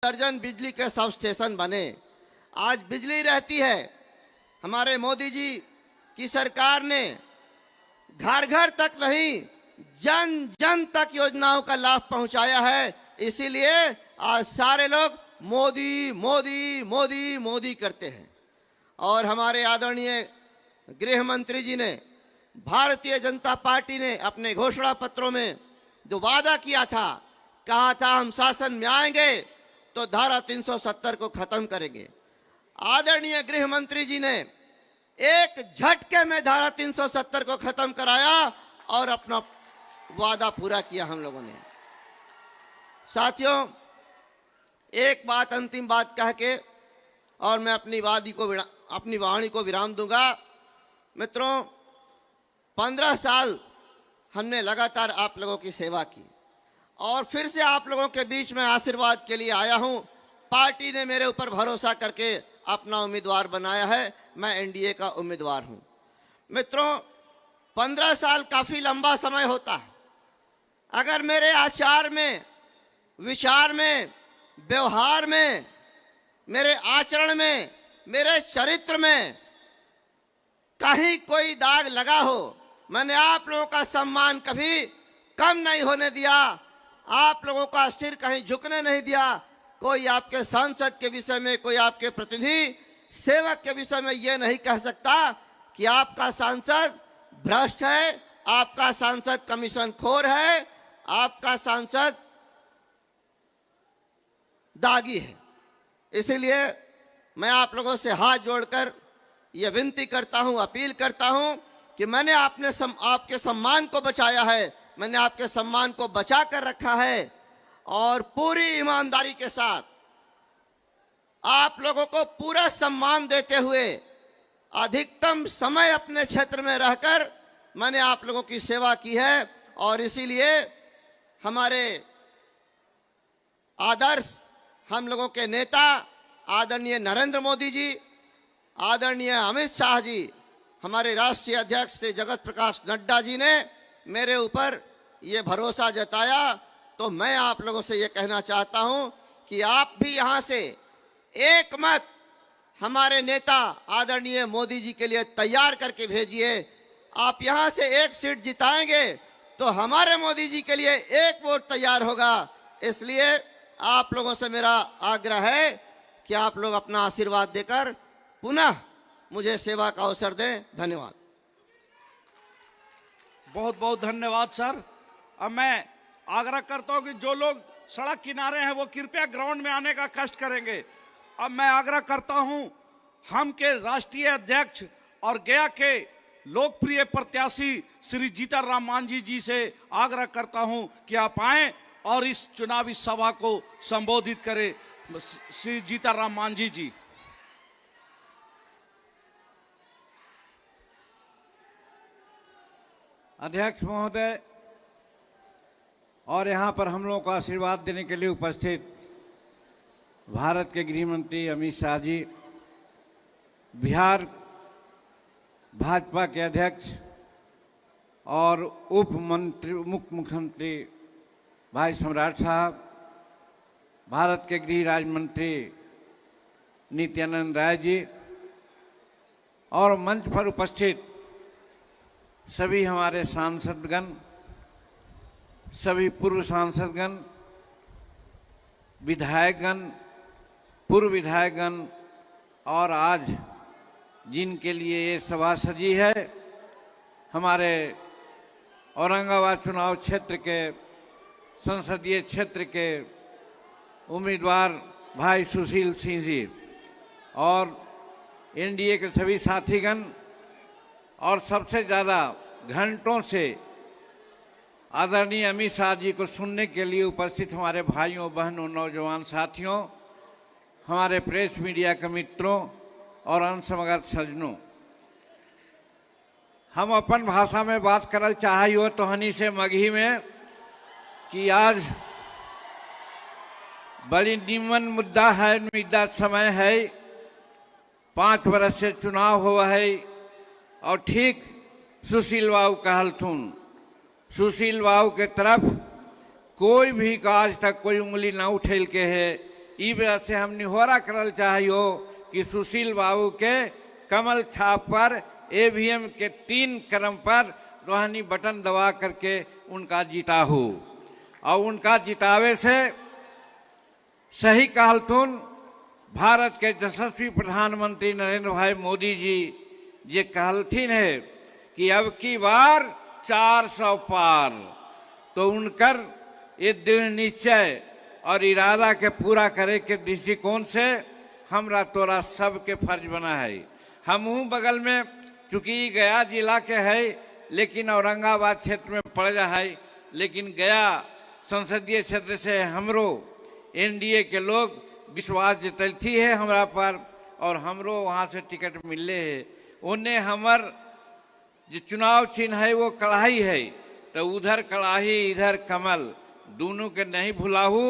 दर्जन बिजली के सब स्टेशन बने। आज बिजली रहती है। हमारे मोदी जी की सरकार ने घर घर तक नहीं, जन जन तक योजनाओं का लाभ पहुंचाया है। इसीलिए आज सारे लोग मोदी मोदी मोदी मोदी करते हैं। और हमारे आदरणीय गृह मंत्री जी ने, भारतीय जनता पार्टी ने अपने घोषणा पत्रों में जो वादा किया था, कहा था हम शासन में आएंगे तो धारा 370 को खत्म करेंगे। आदरणीय गृह मंत्री जी ने एक झटके में धारा 370 को खत्म कराया और अपना वादा पूरा किया हम लोगों ने। साथियों, एक बात, अंतिम बात कह के और मैं अपनी वाणी को विराम दूंगा। मित्रों, 15 साल हमने लगातार आप लोगों की सेवा की और फिर से आप लोगों के बीच में आशीर्वाद के लिए आया हूं। पार्टी ने मेरे ऊपर भरोसा करके अपना उम्मीदवार बनाया है। मैं एनडीए का उम्मीदवार हूं। मित्रों, 15 साल काफी लंबा समय होता है। अगर मेरे आचार में, विचार में, व्यवहार में, मेरे आचरण में, मेरे चरित्र में कहीं कोई दाग लगा हो, मैंने आप लोगों का सम्मान कभी कम नहीं होने दिया, आप लोगों का सिर कहीं झुकने नहीं दिया। कोई आपके सांसद के विषय में, कोई आपके प्रतिनिधि सेवक के विषय में यह नहीं कह सकता कि आपका सांसद भ्रष्ट है, आपका सांसद कमीशन खोर है, आपका सांसद दागी है। इसीलिए मैं आप लोगों से हाथ जोड़कर यह विनती करता हूं, अपील करता हूं कि मैंने आपके सम्मान को बचाया है, मैंने आपके सम्मान को बचा कर रखा है और पूरी ईमानदारी के साथ आप लोगों को पूरा सम्मान देते हुए अधिकतम समय अपने क्षेत्र में रहकर मैंने आप लोगों की सेवा की है। और इसीलिए हमारे आदर्श, हम लोगों के नेता आदरणीय नरेंद्र मोदी जी, आदरणीय अमित शाह जी, हमारे राष्ट्रीय अध्यक्ष श्री जगत प्रकाश नड्डा जी ने मेरे ऊपर ये भरोसा जताया। तो मैं आप लोगों से ये कहना चाहता हूं कि आप भी यहां से एक मत हमारे नेता आदरणीय मोदी जी के लिए तैयार करके भेजिए। आप यहां से एक सीट जिताएंगे तो हमारे मोदी जी के लिए एक वोट तैयार होगा। इसलिए आप लोगों से मेरा आग्रह है कि आप लोग अपना आशीर्वाद देकर पुनः मुझे सेवा का अवसर दें। धन्यवाद। बहुत बहुत धन्यवाद सर। अब मैं आग्रह करता हूं कि जो लोग सड़क किनारे हैं वो कृपया ग्राउंड में आने का कष्ट करेंगे। अब मैं आग्रह करता हूं हम के राष्ट्रीय अध्यक्ष और गया के लोकप्रिय प्रत्याशी श्री जीतन राम मांझी जी से आग्रह करता हूं कि आप आएं और इस चुनावी सभा को संबोधित करें। श्री जीतन राम मांझी जी। अध्यक्ष महोदय और यहाँ पर हम लोगों को आशीर्वाद देने के लिए उपस्थित भारत के गृह मंत्री अमित शाह जी, बिहार भाजपा के अध्यक्ष और उप मुख्यमंत्री भाई सम्राट साहब, भारत के गृह राज्य मंत्री नित्यानंद राय जी और मंच पर उपस्थित सभी हमारे सांसदगण, सभी पूर्व सांसदगण, विधायकगण, पूर्व विधायकगण और आज जिनके लिए ये सभा सजी है, हमारे औरंगाबाद चुनाव क्षेत्र के, संसदीय क्षेत्र के उम्मीदवार भाई सुशील सिंह जी और एनडीए के सभी साथीगण और सबसे ज़्यादा घंटों से आदरणीय अमित शाह जी को सुनने के लिए उपस्थित हमारे भाइयों, बहनों, नौजवान साथियों, हमारे प्रेस मीडिया के मित्रों और अनसमगत सज्जनों, हम अपन भाषा में बात करल चाही हो तो हनी से मगही में कि आज बड़ी निमन मुद्दा है, मुद्दा समय है, 5 वर्ष से चुनाव हुआ है और ठीक सुशील बाबू कहलथुन, सुशील बाबू के तरफ कोई भी आज तक कोई उंगली ना उठेल के है। ई वजह से हम निहोरा करल चाहिए कि सुशील बाबू के कमल छाप पर ईवीएम के 3 क्रम पर रोहानी बटन दबा करके उनका जीता हो। और उनका जितावे से सही कहलथुन भारत के यशस्वी प्रधानमंत्री नरेंद्र भाई मोदी जी जे कहलथिन है कि अब की बार 400 पार, तो उनकर ये दृढ़ निश्चय और इरादा के पूरा करे के दृष्टिकोण से हमरा तोरा सबके फर्ज बना है। हमहू बगल में चूंकि गया जिला के है लेकिन औरंगाबाद क्षेत्र में पड़ जा है, लेकिन गया संसदीय क्षेत्र से हमरो एनडीए के लोग विश्वास जतलती है हमरा पर और हमरो वहाँ से टिकट मिलले है। उन्हें हमर जो चुनाव चिन्ह है वो कड़ाही है, तो उधर कड़ाही इधर कमल, दोनों के नहीं भुलाहू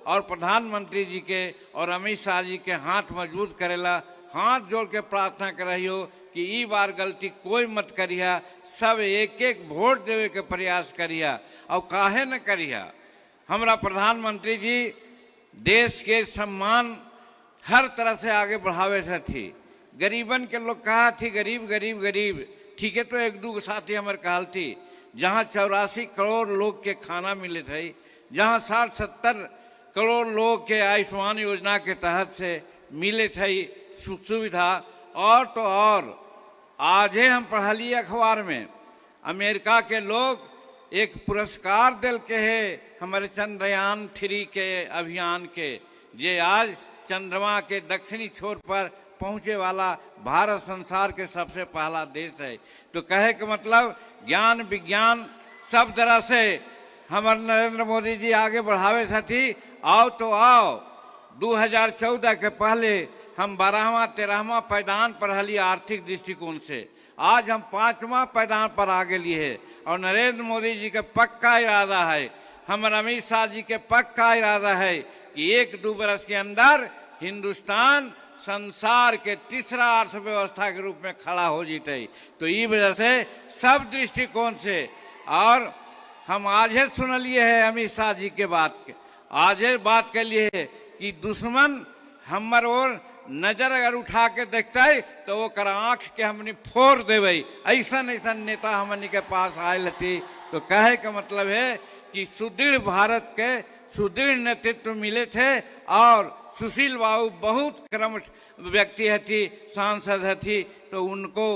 और प्रधानमंत्री जी के और अमित शाह जी के हाथ मजबूत करेला हाथ जोड़ के प्रार्थना कर रही हो कि ई बार गलती कोई मत करिया, सब एक एक वोट देवे के प्रयास करिया। और काहे न करिया, हमरा प्रधानमंत्री जी देश के सम्मान हर तरह से आगे बढ़ावे से थी। गरीबन के लोग कहा थी गरीब गरीब गरीब, ठीक है, तो एक दो साथी हमारे कहल थी जहाँ 84 करोड़ लोग के खाना मिले थे, जहाँ 60-70 करोड़ लोग के आयुष्मान योजना के तहत से मिले थे सुविधा। और तो और आज ही हम पढ़ली अखबार में अमेरिका के लोग एक पुरस्कार दिल के है हमारे चंद्रयान 3 के अभियान के, जे आज चंद्रमा के दक्षिणी छोर पर पहुंचे वाला भारत संसार के सबसे पहला देश है। तो कहे के मतलब ज्ञान विज्ञान सब तरह से हमारे नरेंद्र मोदी जी आगे बढ़ावे थी। आओ तो आओ, 2014 के पहले हम 12वां 13वां पैदान पढ़ली आर्थिक दृष्टिकोण से, आज हम 5वां पैदान पर आगे लिए है। और नरेंद्र मोदी जी का पक्का इरादा है, हमारे अमित शाह जी के पक्का इरादा है कि 1-2 बरस के अंदर हिंदुस्तान संसार के तीसरा अर्थव्यवस्था के रूप में खड़ा हो जीते। तो ये वजह से सब दृष्टिकोण से, और हम आज ही सुन लिए है अमित शाह जी के बात के, आज ही बात के लिए है कि दुश्मन हमर और नजर अगर उठा के देखते है तो वो कर आँख के हमने फोड़ देवे। ऐसा ऐसा नेता हमने के पास आयल थी। तो कहे का मतलब है कि सुदृढ़ भारत के सुदृढ़ नेतृत्व मिले थे और सुशील बाबू बहुत कर्मठ व्यक्ति थी, सांसद थी, तो उनको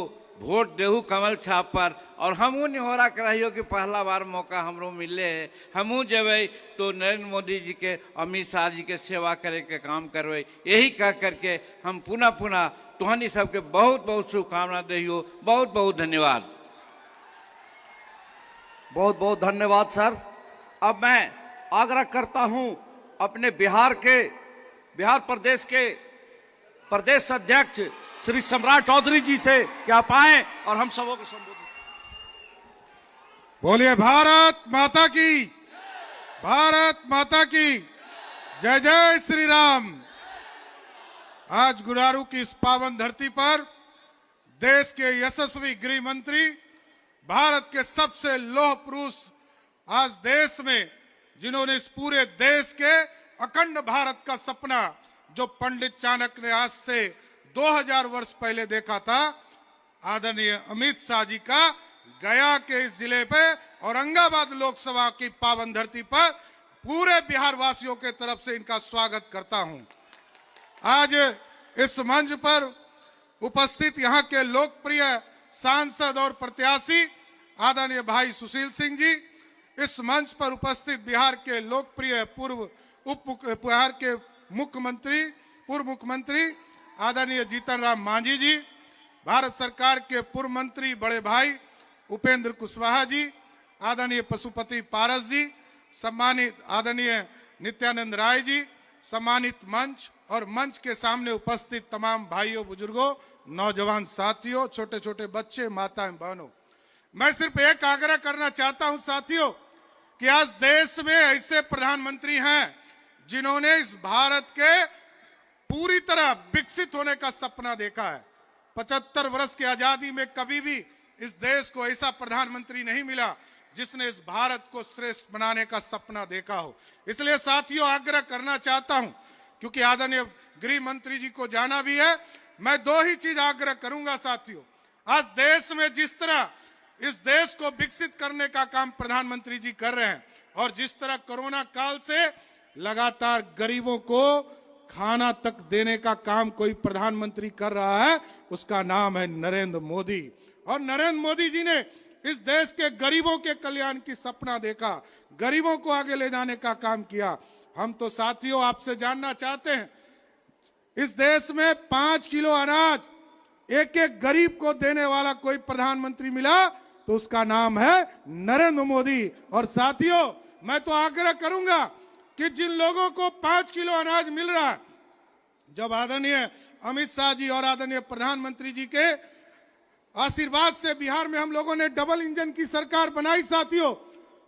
वोट देहू कमल छाप पर। और हमू निहोरा कराइयो कि पहला बार मौका हमरो मिले है, हमू जब तो नरेंद्र मोदी जी के अमित शाह जी के सेवा करे के काम करवे। यही कह करके हम पुनः पुनः तुहनी सबके बहुत बहुत शुभकामना दियो। बहुत बहुत धन्यवाद। बहुत बहुत धन्यवाद सर। अब मैं आग्रह करता हूं अपने बिहार प्रदेश के प्रदेश अध्यक्ष श्री सम्राट चौधरी जी से कि आप आए और हम सबों को संबोधित। बोलिए भारत माता की, भारत माता की जय जय श्री राम। आज गुरारू की इस पावन धरती पर देश के यशस्वी गृह मंत्री, भारत के सबसे लौह पुरुष आज देश में, जिन्होंने इस पूरे देश के अखंड भारत का सपना जो पंडित चाणक्य ने आज से 2000 वर्ष पहले देखा था, आदरणीय अमित शाह जी का गया के इस जिले पे औरंगाबाद लोकसभा की पावन धरती पर पूरे बिहार वासियों के तरफ से इनका स्वागत करता हूं। आज इस मंच पर उपस्थित यहाँ के लोकप्रिय सांसद और प्रत्याशी आदरणीय भाई सुशील सिंह जी, इस मंच पर उपस्थित बिहार के लोकप्रिय बिहार के पूर्व मुख्यमंत्री आदरणीय जीतन राम मांझी जी, भारत सरकार के पूर्व मंत्री बड़े भाई उपेंद्र कुशवाहा जी, आदरणीय पशुपति पारस जी, सम्मानित आदरणीय नित्यानंद राय जी, सम्मानित मंच और मंच के सामने उपस्थित तमाम भाइयों बुजुर्गों, नौजवान साथियों, छोटे छोटे बच्चे, माताएं बहनों, मैं सिर्फ एक आग्रह करना चाहता हूं साथियों कि आज देश में ऐसे प्रधानमंत्री हैं जिन्होंने इस भारत के पूरी तरह विकसित होने का सपना देखा है। 75 वर्ष की आजादी में कभी भी इस देश को ऐसा प्रधानमंत्री नहीं मिला जिसने इस भारत को श्रेष्ठ बनाने का सपना देखा हो। इसलिए साथियों आग्रह करना चाहता हूं क्योंकि आदरणीय गृह मंत्री जी को जाना भी है। मैं दो ही चीज आग्रह करूंगा साथियों, आज देश में जिस तरह इस देश को विकसित करने का काम प्रधानमंत्री जी कर रहे हैं और जिस तरह कोरोना काल से लगातार गरीबों को खाना तक देने का काम कोई प्रधानमंत्री कर रहा है, उसका नाम है नरेंद्र मोदी। और नरेंद्र मोदी जी ने इस देश के गरीबों के कल्याण की सपना देखा, गरीबों को आगे ले जाने का काम किया। हम तो साथियों आपसे जानना चाहते हैं, इस देश में 5 किलो अनाज एक एक गरीब को देने वाला कोई प्रधानमंत्री मिला तो उसका नाम है नरेंद्र मोदी। और साथियों मैं तो आग्रह करूंगा कि जिन लोगों को 5 किलो अनाज मिल रहा है, जब आदरणीय अमित शाह जी और आदरणीय प्रधानमंत्री जी के आशीर्वाद से बिहार में हम लोगों ने डबल इंजन की सरकार बनाई साथियों,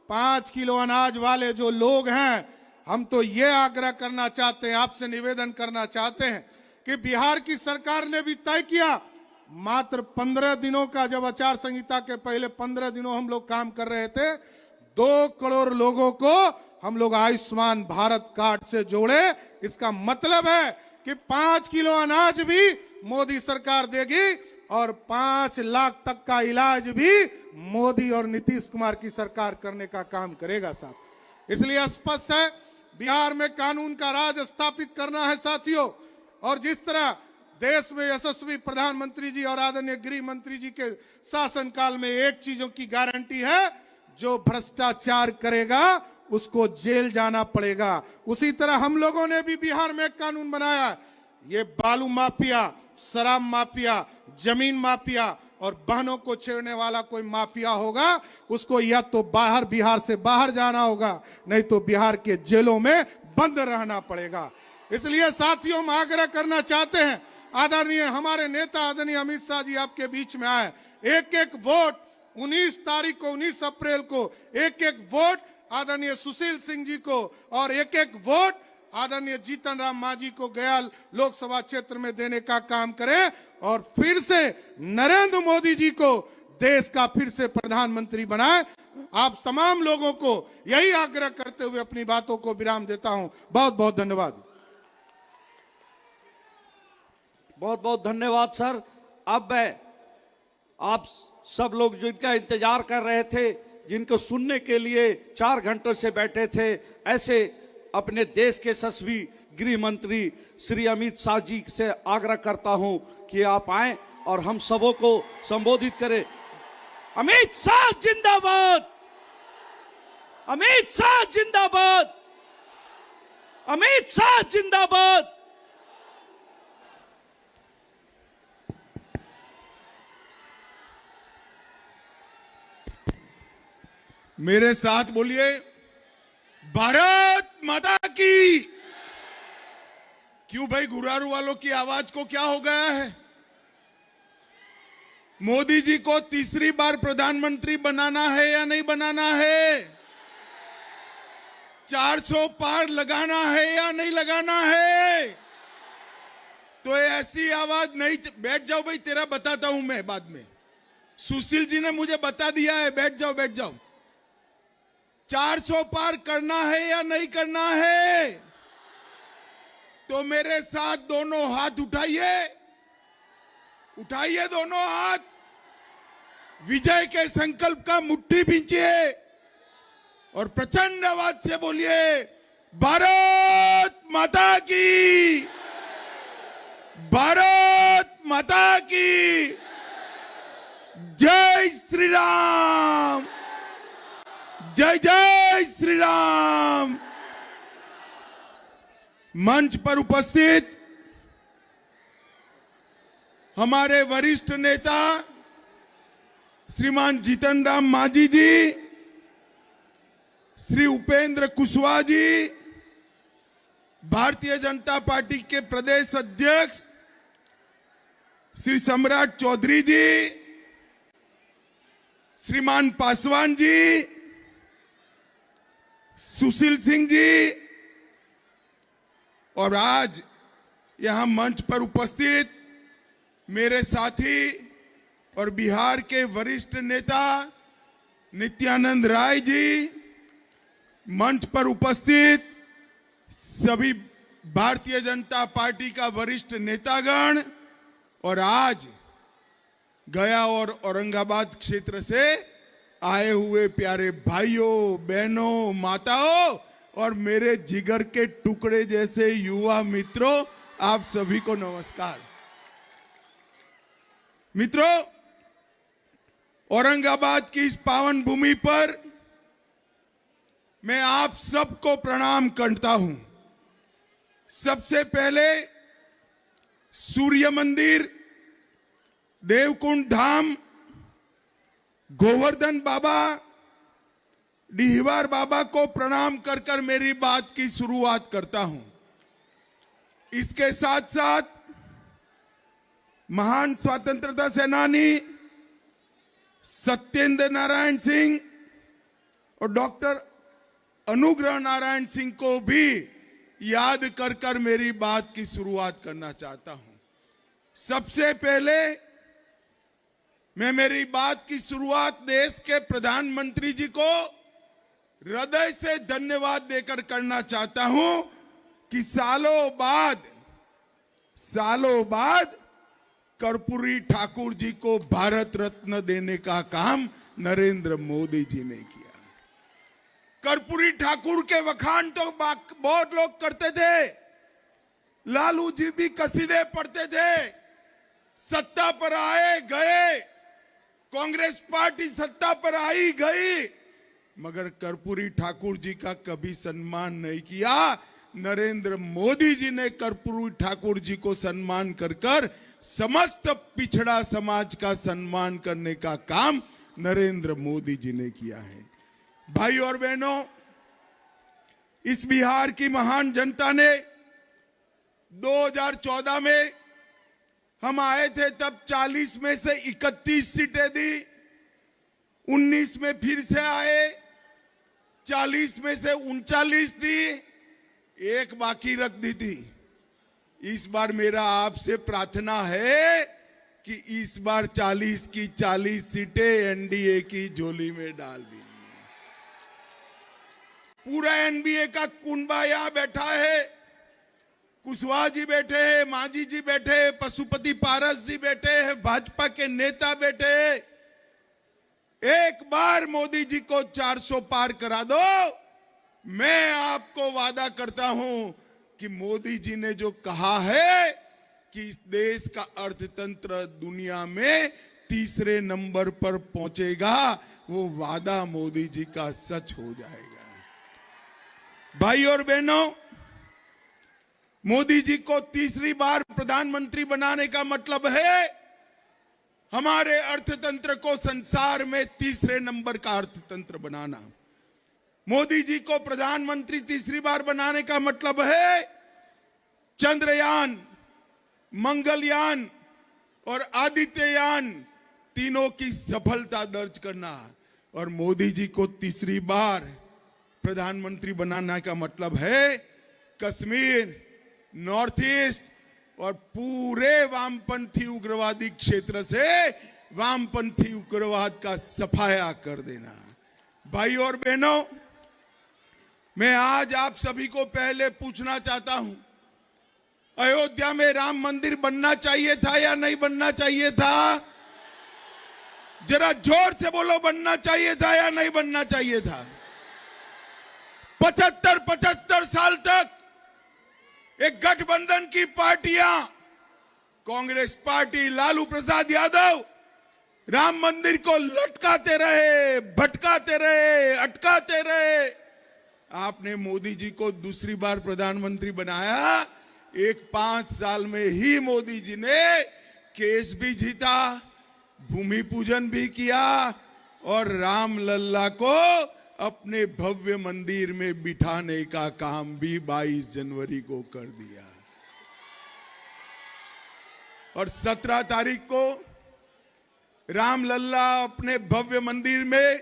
5 किलो अनाज वाले जो लोग हैं, हम तो ये आग्रह करना चाहते हैं, आपसे निवेदन करना चाहते हैं कि बिहार की सरकार ने भी तय किया, मात्र 15 दिनों का, जब आचार संहिता के पहले 15 दिनों हम लोग काम कर रहे थे, 2 करोड़ लोगों को हम लोग आयुष्मान भारत कार्ड से जोड़े। इसका मतलब है कि 5 किलो अनाज भी मोदी सरकार देगी और 5 लाख तक का इलाज भी मोदी और नीतीश कुमार की सरकार करने का काम करेगा साहब। इसलिए स्पष्ट है बिहार में कानून का राज स्थापित करना है साथियों। और जिस तरह देश में यशस्वी प्रधानमंत्री जी और आदरणीय गृह मंत्री जी के शासनकाल में एक चीजों की गारंटी है, जो भ्रष्टाचार करेगा उसको जेल जाना पड़ेगा। उसी तरह हम लोगों ने भी बिहार में एक कानून बनाया, ये बालू माफिया, शराब माफिया, जमीन माफिया और बहनों को छेड़ने वाला कोई माफिया होगा, उसको या तो बाहर, बिहार से बाहर जाना होगा, नहीं तो बिहार के जेलों में बंद रहना पड़ेगा। इसलिए साथियों हम आग्रह करना चाहते हैं, आदरणीय हमारे नेता आदरणीय अमित शाह जी आपके बीच में आए, एक एक वोट 19 तारीख को, 19 अप्रैल को एक एक वोट आदरणीय सुशील सिंह जी को और एक एक वोट आदरणीय जीतन राम मांझी को गया लोकसभा क्षेत्र में देने का काम करें और फिर से नरेंद्र मोदी जी को देश का फिर से प्रधानमंत्री बनाए। आप तमाम लोगों को यही आग्रह करते हुए अपनी बातों को विराम देता हूं। बहुत बहुत धन्यवाद। बहुत बहुत धन्यवाद सर। अब मैं आप सब लोग जो इनका इंतजार कर रहे थे, जिनको सुनने के लिए 4 घंटों से बैठे थे, ऐसे अपने देश के यशस्वी गृह मंत्री श्री अमित शाह जी से आग्रह करता हूं कि आप आएं और हम सबों को संबोधित करें। अमित शाह जिंदाबाद, अमित शाह जिंदाबाद, अमित शाह जिंदाबाद। मेरे साथ बोलिए, भारत माता की। क्यों भाई, गुरारू वालों की आवाज को क्या हो गया है? मोदी जी को तीसरी बार प्रधानमंत्री बनाना है या नहीं बनाना है? 400 पार लगाना है या नहीं लगाना है? तो ऐसी आवाज नहीं। बैठ जाओ भाई, तेरा बताता हूं मैं बाद में। सुशील जी ने मुझे बता दिया है, बैठ जाओ बैठ जाओ। 400 पार करना है या नहीं करना है? तो मेरे साथ दोनों हाथ उठाइए, उठाइए दोनों हाथ, विजय के संकल्प का मुट्ठी भींचिए और प्रचंड आवाज से बोलिए, भारत माता की, भारत माता की जय श्री राम, जय जय श्री राम। मंच पर उपस्थित हमारे वरिष्ठ नेता श्रीमान जीतन राम मांझी जी, श्री उपेंद्र कुशवाहा जी, भारतीय जनता पार्टी के प्रदेश अध्यक्ष श्री सम्राट चौधरी जी, श्रीमान पासवान जी, सुशील सिंह जी और आज यहां मंच पर उपस्थित मेरे साथी और बिहार के वरिष्ठ नेता नित्यानंद राय जी, मंच पर उपस्थित सभी भारतीय जनता पार्टी का वरिष्ठ नेतागण और आज गया और औरंगाबाद क्षेत्र से आए हुए प्यारे भाइयों, बहनों, माताओं और मेरे जिगर के टुकड़े जैसे युवा मित्रों, आप सभी को नमस्कार। मित्रों, औरंगाबाद की इस पावन भूमि पर मैं आप सबको प्रणाम करता हूं। सबसे पहले सूर्य मंदिर, देवकुंड धाम, गोवर्धन बाबा, डिहवार बाबा को प्रणाम कर कर मेरी बात की शुरुआत करता हूं। इसके साथ साथ महान स्वतंत्रता सेनानी सत्येंद्र नारायण सिंह और डॉक्टर अनुग्रह नारायण सिंह को भी याद कर कर मेरी बात की शुरुआत करना चाहता हूं। सबसे पहले मैं मेरी बात की शुरुआत देश के प्रधानमंत्री जी को हृदय से धन्यवाद देकर करना चाहता हूं कि सालों बाद कर्पूरी ठाकुर जी को भारत रत्न देने का काम नरेंद्र मोदी जी ने किया। कर्पूरी ठाकुर के वखान तो बहुत लोग करते थे, लालू जी भी कसीदे पढ़ते थे, सत्ता पर आए गए, कांग्रेस पार्टी सत्ता पर आई गई, मगर कर्पूरी ठाकुर जी का कभी सम्मान नहीं किया। नरेंद्र मोदी जी ने कर्पूरी ठाकुर जी को सम्मान कर कर समस्त पिछड़ा समाज का सम्मान करने का काम नरेंद्र मोदी जी ने किया है। भाई और बहनों, इस बिहार की महान जनता ने 2014 में हम आए थे तब 40 में से 31 सीटें दी, 19 में फिर से आए 40 में से 39 दी, एक बाकी रख दी थी। इस बार मेरा आपसे प्रार्थना है कि इस बार 40 की 40 सीटें एनडीए की झोली में डाल दी। पूरा एनडीए का कुनबा यहां बैठा है, कुशवाहा जी बैठे हैं, मांझी जी बैठे हैं, पशुपति पारस जी बैठे हैं, भाजपा के नेता बैठे हैं। एक बार मोदी जी को 400 पार करा दो, मैं आपको वादा करता हूं कि मोदी जी ने जो कहा है कि इस देश का अर्थतंत्र दुनिया में तीसरे नंबर पर पहुंचेगा, वो वादा मोदी जी का सच हो जाएगा। भाई और बहनों, मोदी जी को तीसरी बार प्रधानमंत्री बनाने का मतलब है हमारे अर्थतंत्र को संसार में तीसरे नंबर का अर्थतंत्र बनाना। मोदी जी को प्रधानमंत्री तीसरी बार बनाने का मतलब है चंद्रयान, मंगलयान और आदित्ययान तीनों की सफलता दर्ज करना। और मोदी जी को तीसरी बार प्रधानमंत्री बनाने का मतलब है कश्मीर, नॉर्थ ईस्ट और पूरे वामपंथी उग्रवादी क्षेत्र से वामपंथी उग्रवाद का सफाया कर देना। भाई और बहनों, मैं आज आप सभी को पहले पूछना चाहता हूं, अयोध्या में राम मंदिर बनना चाहिए था या नहीं बनना चाहिए था? जरा जोर से बोलो, बनना चाहिए था या नहीं बनना चाहिए था? 75 साल तक एक गठबंधन की पार्टियां, कांग्रेस पार्टी, लालू प्रसाद यादव राम मंदिर को लटकाते रहे, भटकाते रहे, अटकाते रहे। आपने मोदी जी को दूसरी बार प्रधानमंत्री बनाया। एक 5 साल में ही मोदी जी ने केस भी जीता, भूमि पूजन भी किया और राम लल्ला को अपने भव्य मंदिर में बिठाने का काम भी 22 जनवरी को कर दिया। और 17 तारीख को राम लल्ला अपने भव्य मंदिर में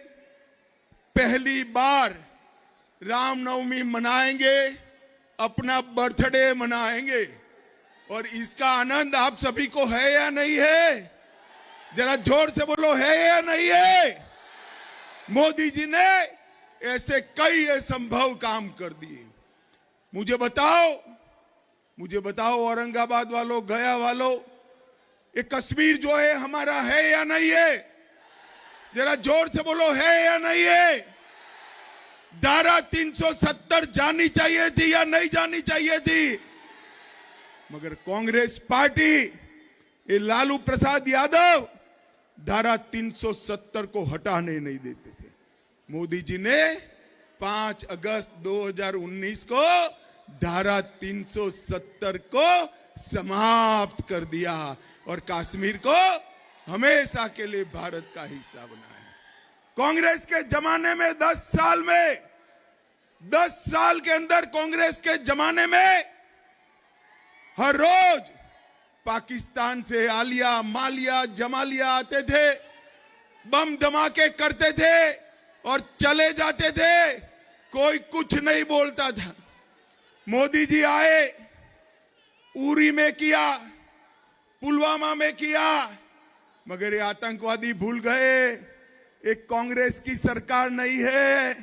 पहली बार रामनवमी मनाएंगे, अपना बर्थडे मनाएंगे। और इसका आनंद आप सभी को है या नहीं है? जरा जोर से बोलो, है या नहीं है? मोदी जी ने ऐसे कई असंभव काम कर दिए। मुझे बताओ, मुझे बताओ औरंगाबाद वालों, गया वालों, ये कश्मीर जो है हमारा है या नहीं है? जरा जोर से बोलो, है या नहीं है? धारा 370 जानी चाहिए थी या नहीं जानी चाहिए थी? मगर कांग्रेस पार्टी, ये लालू प्रसाद यादव धारा 370 को हटाने नहीं देते थे। मोदी जी ने 5 अगस्त 2019 को धारा 370 को समाप्त कर दिया और कश्मीर को हमेशा के लिए भारत का हिस्सा बनाया। कांग्रेस के जमाने में 10 साल के अंदर कांग्रेस के जमाने में हर रोज पाकिस्तान से आलिया, मालिया, जमालिया आते थे, बम धमाके करते थे और चले जाते थे, कोई कुछ नहीं बोलता था। मोदी जी आए, उरी में किया, पुलवामा में किया, मगर ये आतंकवादी भूल गए एक कांग्रेस की सरकार नहीं है,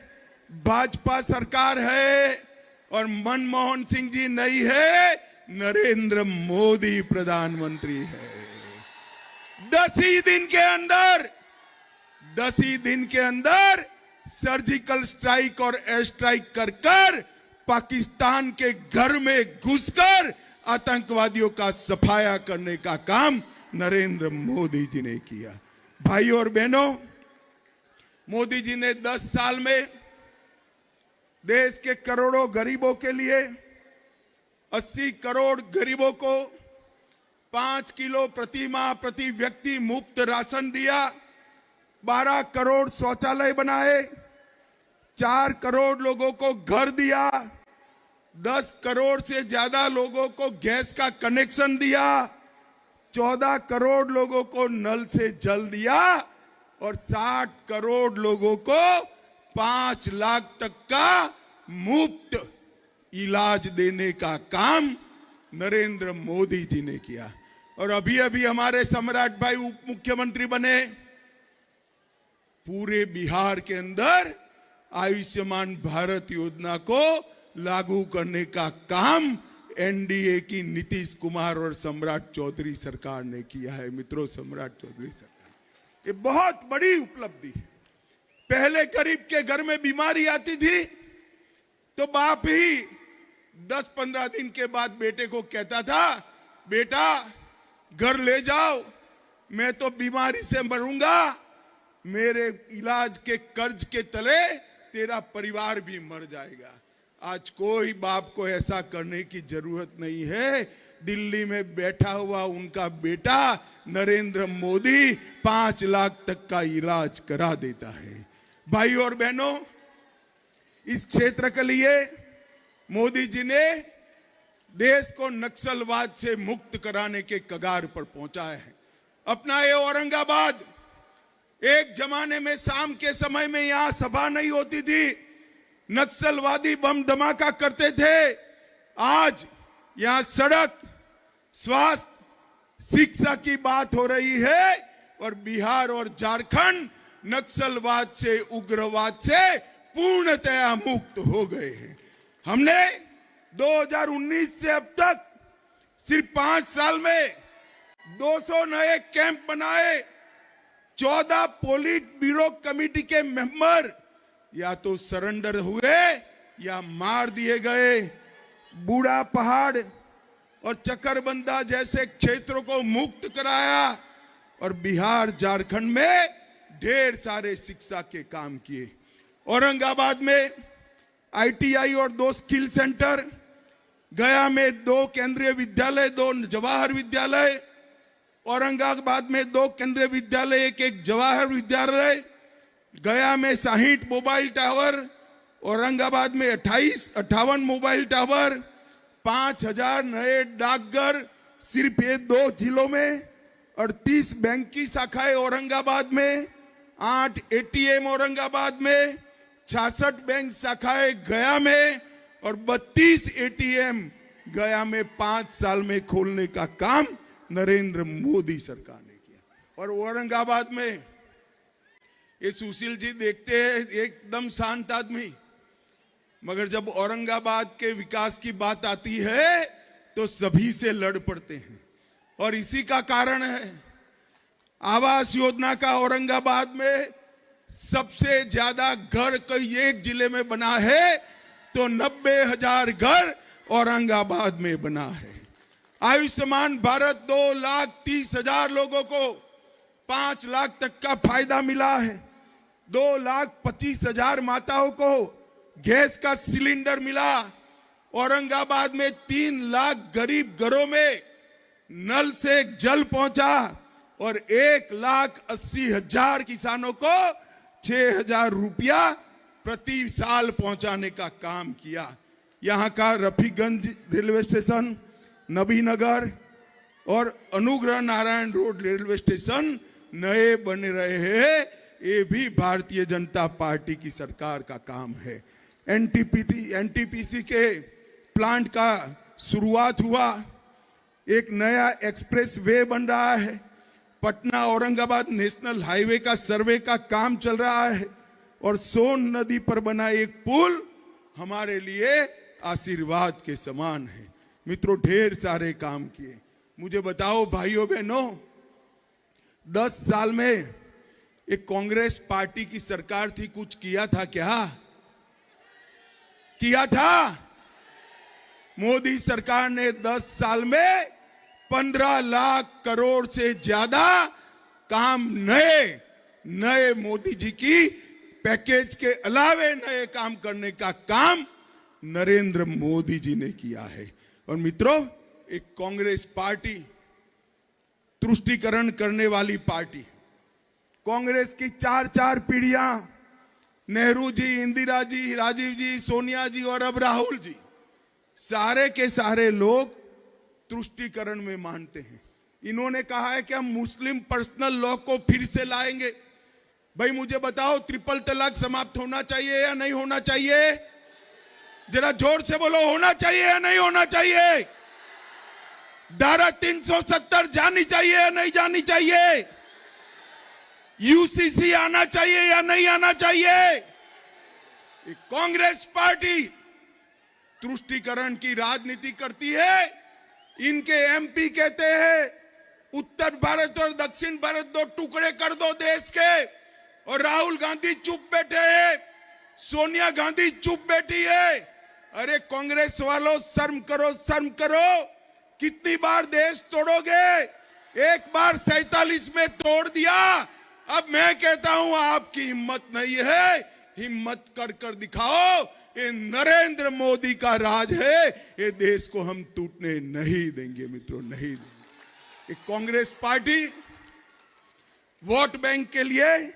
भाजपा सरकार है और मनमोहन सिंह जी नहीं है, नरेंद्र मोदी प्रधानमंत्री है। 10 ही दिन के अंदर सर्जिकल स्ट्राइक और एयर स्ट्राइक कर पाकिस्तान के घर में घुसकर आतंकवादियों का सफाया करने का काम नरेंद्र मोदी जी ने किया। भाई और बहनों, मोदी जी ने 10 साल में देश के करोड़ों गरीबों के लिए 80 करोड़ गरीबों को 5 किलो प्रति माह प्रति व्यक्ति मुफ्त राशन दिया, 12 करोड़ शौचालय बनाए, 4 करोड़ लोगों को घर दिया, 10 करोड़ से ज्यादा लोगों को गैस का कनेक्शन दिया, 14 करोड़ लोगों को नल से जल दिया और 60 करोड़ लोगों को 5 लाख तक का मुफ्त इलाज देने का काम नरेंद्र मोदी जी ने किया। और अभी अभी हमारे सम्राट भाई उप मुख्यमंत्री बने, पूरे बिहार के अंदर आयुष्मान भारत योजना को लागू करने का काम एनडीए की नीतीश कुमार और सम्राट चौधरी सरकार ने किया है। मित्रों, सम्राट चौधरी सरकार, ये बहुत बड़ी उपलब्धि है। पहले गरीब के घर में बीमारी आती थी तो बाप ही 10-15 दिन के बाद बेटे को कहता था, बेटा घर ले जाओ, मैं तो बीमारी से मरूंगा, मेरे इलाज के कर्ज के तले तेरा परिवार भी मर जाएगा। आज कोई बाप को ऐसा करने की जरूरत नहीं है। दिल्ली में बैठा हुआ उनका बेटा नरेंद्र मोदी 5 लाख तक का इलाज करा देता है। भाई और बहनों, इस क्षेत्र के लिए मोदी जी ने देश को नक्सलवाद से मुक्त कराने के कगार पर पहुंचाया है। अपना ये औरंगाबाद, एक जमाने में शाम के समय में यहां सभा नहीं होती थी, नक्सलवादी बम धमाका करते थे। आज यहां सड़क, स्वास्थ्य, शिक्षा की बात हो रही है और बिहार और झारखंड नक्सलवाद से, उग्रवाद से पूर्णतया मुक्त हो गए हैं। हमने 2019 से अब तक सिर्फ 5 साल में 200 नए कैंप बनाए। 14 पोलिट ब्यूरो कमेटी के मेंबर या तो सरेंडर हुए या मार दिए गए। बूढ़ा पहाड़ और चकरबंदा जैसे क्षेत्रों को मुक्त कराया और बिहार, झारखंड में ढेर सारे शिक्षा के काम किए। औरंगाबाद में आईटीआई और 2 स्किल सेंटर, गया में 2 केंद्रीय विद्यालय, 2 जवाहर विद्यालय, औरंगाबाद में 2 केंद्रीय विद्यालय, एक जवाहर विद्यालय, गया में 60 मोबाइल टावर, औरंगाबाद में 58 मोबाइल टावर, 5000 नए डाकघर सिर्फ ये 2 जिलों में, 38 बैंक की शाखाएं औरंगाबाद में, 8 एटीएम औरंगाबाद में, 66 बैंक शाखाएं गया में और 32 एटीएम गया में 5 साल में खोलने का काम नरेंद्र मोदी सरकार ने किया। और औरंगाबाद में ये सुशील जी देखते हैं एकदम शांत आदमी, मगर जब औरंगाबाद के विकास की बात आती है तो सभी से लड़ पड़ते हैं। और इसी का कारण है आवास योजना का औरंगाबाद में सबसे ज्यादा घर कोई एक जिले में बना है तो 90,000 घर औरंगाबाद में बना है। आयुष्मान भारत 2,30,000 लोगों को 5 लाख तक का फायदा मिला है। 2,25,000 माताओं को गैस का सिलेंडर मिला। औरंगाबाद में 3 लाख गरीब घरों में नल से जल पहुंचा और 1,80,000 किसानों को 6,000 रुपया प्रति साल पहुंचाने का काम किया। यहाँ का रफीगंज रेलवे स्टेशन, नबीनगर और Anugrah Narayan road railway station नए बन रहे हैं। ये भी भारतीय जनता पार्टी की सरकार का काम है। एनटीपीसी के प्लांट का शुरुआत हुआ। एक नया एक्सप्रेस वे बन रहा है। पटना औरंगाबाद नेशनल हाईवे का सर्वे का काम चल रहा है और सोन नदी पर बना एक पुल हमारे लिए आशीर्वाद के समान है। मित्रों, ढेर सारे काम किए। मुझे बताओ भाइयों बहनों, 10 साल में एक कांग्रेस पार्टी की सरकार थी, कुछ किया था क्या? किया था? मोदी सरकार ने 10 साल में 15 लाख करोड़ से ज्यादा काम नए मोदी जी की पैकेज के अलावे नए काम करने का काम नरेंद्र मोदी जी ने किया है। और मित्रों, एक कांग्रेस पार्टी तुष्टीकरण करने वाली पार्टी, कांग्रेस की 4 पीढ़ियां, नेहरू जी, इंदिरा जी, राजीव जी, सोनिया जी और अब राहुल जी, सारे के सारे लोग तुष्टीकरण में मानते हैं। इन्होंने कहा है कि हम मुस्लिम पर्सनल लॉ को फिर से लाएंगे। भाई मुझे बताओ, ट्रिपल तलाक समाप्त होना चाहिए या नहीं होना चाहिए? जरा जोर से बोलो, होना चाहिए या नहीं होना चाहिए? धारा 370 जानी चाहिए या नहीं जानी चाहिए? यूसीसी आना चाहिए या नहीं आना चाहिए? कांग्रेस पार्टी तुष्टीकरण की राजनीति करती है। इनके एमपी कहते हैं उत्तर भारत और दक्षिण भारत 2 टुकड़े कर दो देश के, और राहुल गांधी चुप बैठे हैं, सोनिया गांधी चुप बैठी है। अरे कांग्रेस वालों, शर्म करो, शर्म करो। कितनी बार देश तोड़ोगे? एक बार 47 में तोड़ दिया। अब मैं कहता हूं आपकी हिम्मत नहीं है, हिम्मत कर कर दिखाओ। ये नरेंद्र मोदी का राज है, ये देश को हम टूटने नहीं देंगे मित्रों, नहीं देंगे। एक कांग्रेस पार्टी वोट बैंक के लिए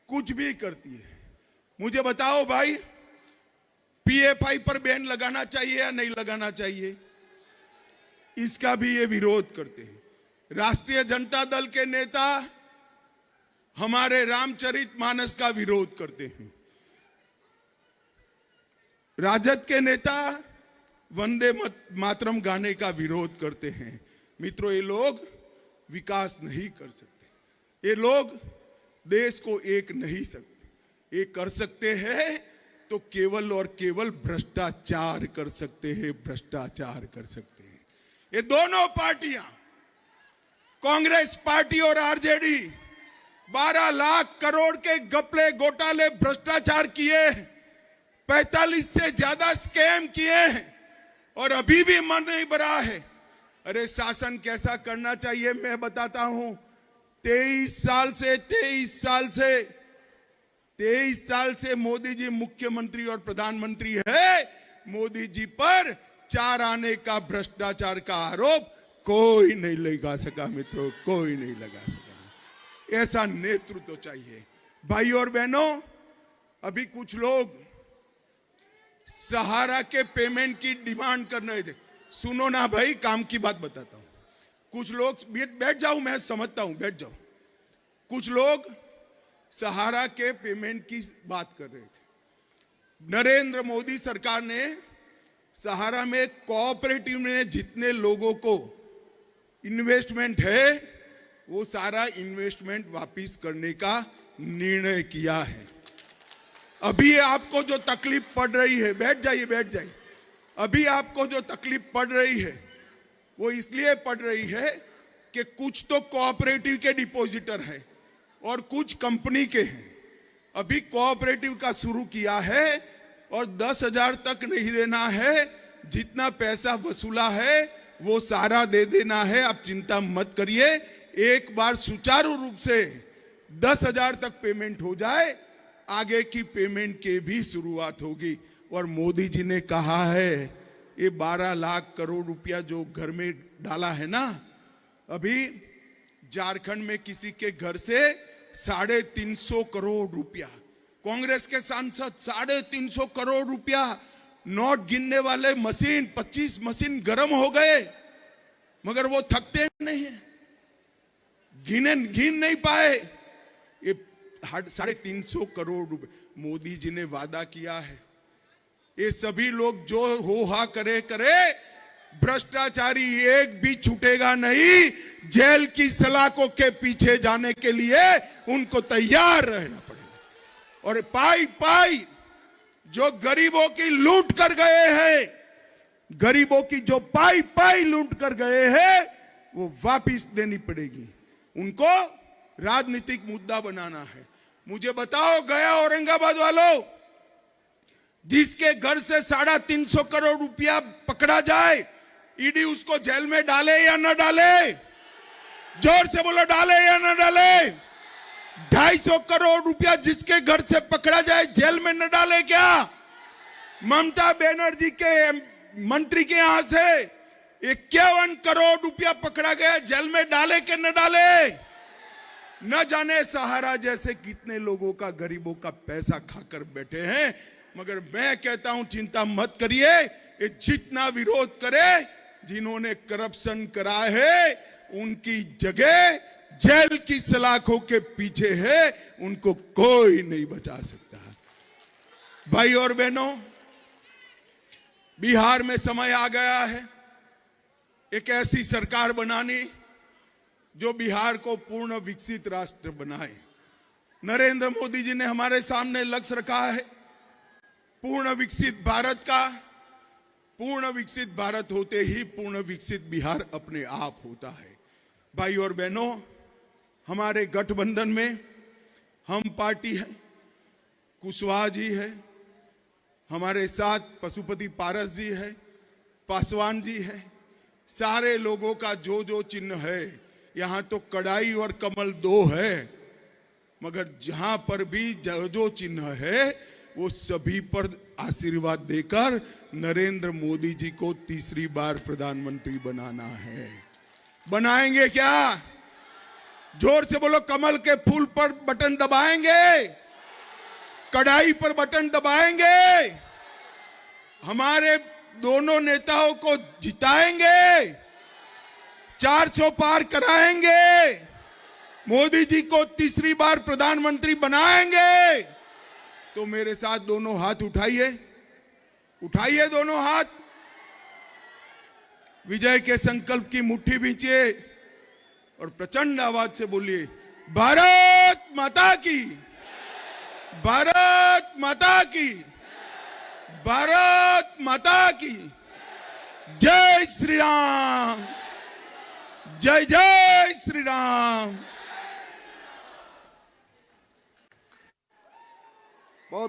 कुछ भी करती है। मुझे बताओ भाई, पीएफआई पर बैन लगाना चाहिए या नहीं लगाना चाहिए? इसका भी ये विरोध करते हैं। राष्ट्रीय जनता दल के नेता हमारे रामचरितमानस का विरोध करते हैं। राजद के नेता वंदे मातरम गाने का विरोध करते हैं। मित्रों, ये लोग विकास नहीं कर सकते, ये लोग देश को एक नहीं सकते। ये कर सकते हैं तो केवल और केवल भ्रष्टाचार कर सकते हैं, भ्रष्टाचार कर सकते हैं। ये दोनों पार्टियां, कांग्रेस पार्टी और आरजेडी, 12 लाख करोड़ के घपले, घोटाले, भ्रष्टाचार किए, 45 से ज्यादा स्कैम किए हैं और अभी भी मन नहीं भरा है। अरे शासन कैसा करना चाहिए मैं बताता हूं। 23 साल से मोदी जी मुख्यमंत्री और प्रधानमंत्री है। मोदी जी पर 4 आने का भ्रष्टाचार का आरोप कोई नहीं लगा सका मित्रों, कोई नहीं लगा सका। ऐसा नेतृत्व चाहिए। भाई और बहनों, अभी कुछ लोग सहारा के पेमेंट की डिमांड कर रहे थे। सुनो ना भाई, काम की बात बताता हूं। कुछ लोग, बैठ जाओ, मैं समझता हूं, बैठ जाओ। कुछ लोग सहारा के पेमेंट की बात कर रहे थे। नरेंद्र मोदी सरकार ने सहारा में कोऑपरेटिव में जितने लोगों को इन्वेस्टमेंट है, वो सारा इन्वेस्टमेंट वापस करने का निर्णय किया है। अभी आपको जो तकलीफ पड़ रही है, बैठ जाइए, बैठ जाइए। अभी आपको जो तकलीफ पड़ रही है, वो इसलिए पड़ रही है कि कुछ तो कोऑपरेटिव के डिपॉजिटर है और कुछ कंपनी के हैं। अभी कोऑपरेटिव का शुरू किया है और 10,000 तक नहीं देना है, जितना पैसा वसूला है वो सारा दे देना है। आप चिंता मत करिए, एक बार सुचारू रूप से 10,000 तक पेमेंट हो जाए, आगे की पेमेंट के भी शुरुआत होगी। और मोदी जी ने कहा है ये 12 लाख करोड़ रुपया जो घर में डाला है ना, अभी झारखंड में किसी के घर से 350 करोड़ रुपया, कांग्रेस के सांसद 350 करोड़ रुपया, नोट गिनने वाले मशीन 25 मशीन गर्म हो गए, मगर वो थकते नहीं है, गिन नहीं पाए। ये 350 करोड़ रुपए मोदी जी ने वादा किया है। ये सभी लोग जो हो हा करे, भ्रष्टाचारी एक भी छूटेगा नहीं। जेल की सलाखों के पीछे जाने के लिए उनको तैयार रहना पड़ेगा। और पाई पाई जो गरीबों की लूट कर गए हैं, गरीबों की जो पाई पाई लूट कर गए हैं, वो वापिस देनी पड़ेगी। उनको राजनीतिक मुद्दा बनाना है। मुझे बताओ, गया औरंगाबाद वालों, जिसके घर से 350 करोड़ रुपया पकड़ा जाए, ईडी उसको जेल में डाले या न डाले? जोर से बोलो, डाले या न डाले? 250 करोड़ रुपया जिसके घर से पकड़ा जाए, जेल में न डाले क्या? ममता बनर्जी के मंत्री के यहां से 51 करोड़ रुपया पकड़ा गया, जेल में डाले के न डाले? न जाने सहारा जैसे कितने लोगों का, गरीबों का पैसा खाकर बैठे हैं। मगर मैं कहता हूं, चिंता मत करिए, ये जितना विरोध करे, जिन्होंने करप्शन करा है उनकी जगह जेल की सलाखों के पीछे है, उनको कोई नहीं बचा सकता। भाई और बहनों, बिहार में समय आ गया है एक ऐसी सरकार बनानी जो बिहार को पूर्ण विकसित राष्ट्र बनाए। नरेंद्र मोदी जी ने हमारे सामने लक्ष्य रखा है पूर्ण विकसित भारत का। पूर्ण विकसित भारत होते ही पूर्ण विकसित बिहार अपने आप होता है। भाई और बहनों, हमारे गठबंधन में हम पार्टी है, कुशवाहा जी है, हमारे साथ पशुपति पारस जी है, पासवान जी है। सारे लोगों का जो जो चिन्ह है, यहां तो कड़ाई और कमल 2 है, मगर जहां पर भी जो जो चिन्ह है, वो सभी पर आशीर्वाद देकर नरेंद्र मोदी जी को तीसरी बार प्रधानमंत्री बनाना है। बनाएंगे क्या? जोर से बोलो, कमल के फूल पर बटन दबाएंगे, कड़ाई पर बटन दबाएंगे, हमारे दोनों नेताओं को जिताएंगे, 400 पार कराएंगे, मोदी जी को तीसरी बार प्रधानमंत्री बनाएंगे। तो मेरे साथ दोनों हाथ उठाइए, उठाइए दोनों हाथ, विजय के संकल्प की मुट्ठी भींचिए और प्रचंड आवाज से बोलिए, भारत माता की, भारत माता की, भारत माता की जय श्री राम, जय जय श्री राम। बहुत